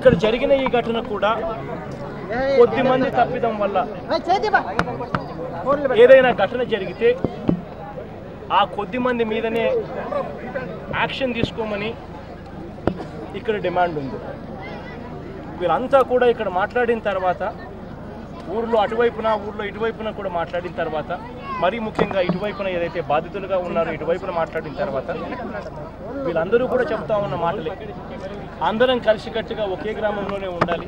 ఇక్కడ జరిగిన ఈ ఘటన కూడా కొద్ది మంది తప్పిదం వల్ల ఏదైనా ఘటన జరిగితే ఆ కొద్ది మంది మీదనే యాక్షన్ తీసుకోమని ఇక్కడ డిమాండ్ ఉంది. వీళ్ళంతా కూడా ఇక్కడ మాట్లాడిన తర్వాత ఊర్లో అటువైపున ఊర్లో ఇటువైపున కూడా మాట్లాడిన తర్వాత మరీ ముఖ్యంగా ఇటువైపున ఏదైతే బాధితులుగా ఉన్నారో ఇటువైపున మాట్లాడిన తర్వాత వీళ్ళందరూ కూడా చెప్తా ఉన్న మాటలే, అందరం కలిసికట్టుగా ఒకే గ్రామంలోనే ఉండాలి,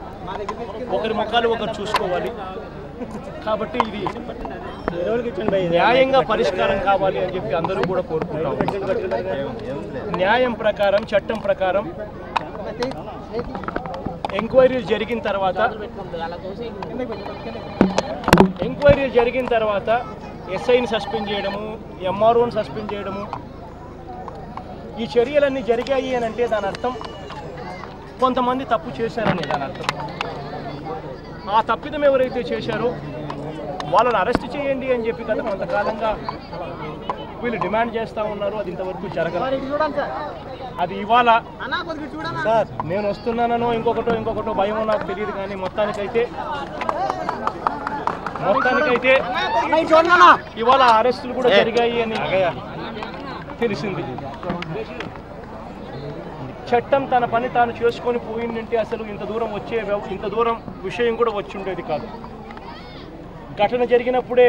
ఒకరి ముఖాలు ఒకరు చూసుకోవాలి, కాబట్టి ఇది న్యాయంగా పరిష్కారం కావాలి అని చెప్పి అందరూ కూడా కోరుకుంటాం. న్యాయం ప్రకారం చట్టం ప్రకారం ఎంక్వైరీలు జరిగిన తర్వాత ఎస్ఐని సస్పెండ్ చేయడము, ఎంఆర్ఓని సస్పెండ్ చేయడము, ఈ చర్యలన్నీ జరిగాయి అని అంటే దాని అర్థం కొంతమంది తప్పు చేశారని దాని అర్థం. ఆ తప్పిదం ఎవరైతే చేశారో వాళ్ళని అరెస్ట్ చేయండి అని చెప్పి కదా కొంతకాలంగా వీళ్ళు డిమాండ్ చేస్తూ ఉన్నారు. అది ఇంతవరకు జరగదు. అది ఇవాళ సార్ నేను వస్తున్నానో ఇంకొకటో భయమో నాకు తెలియదు, కానీ మొత్తానికైతే ఇవాళ అరెస్టులు కూడా జరిగాయి అని తెలిసింది. చట్టం తన పని తాను చేసుకొని పోయిందంటే అసలు ఇంత దూరం విషయం కూడా వచ్చి ఉండేది కాదు. ఘటన జరిగినప్పుడే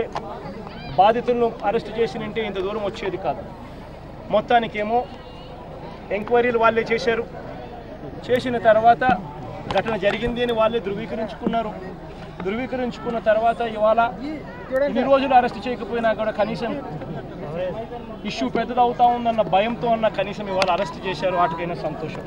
బాధితులను అరెస్ట్ చేసినంటే ఇంత దూరం వచ్చేది కాదు. మొత్తానికేమో ఎంక్వైరీలు వాళ్ళే చేశారు. చేసిన తర్వాత ఘటన జరిగింది అని వాళ్ళే ధృవీకరించుకున్న తర్వాత ఇవాళ ఇన్ని రోజులు అరెస్ట్ చేయకపోయినా కూడా కనీసం ఇష్యూ పెద్దదవుతా ఉందన్న భయంతో అన్న కనీసం ఇవాళ అరెస్ట్ చేశారు. వాటికైనా సంతోషం.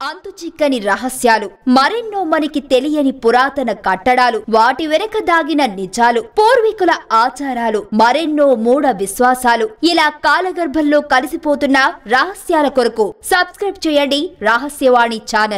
అంతుచిక్కని రహస్యాలు, మరెన్నో మనకి తెలియని పురాతన కట్టడాలు, వాటి వెనక దాగిన నిజాలు, పూర్వీకుల ఆచారాలు, మరెన్నో మూఢ విశ్వాసాలు, ఇలా కాలగర్భంలో కలిసిపోతున్న రహస్యాల కొరకు సబ్స్క్రైబ్ చేయండి రహస్యవాణి ఛానల్.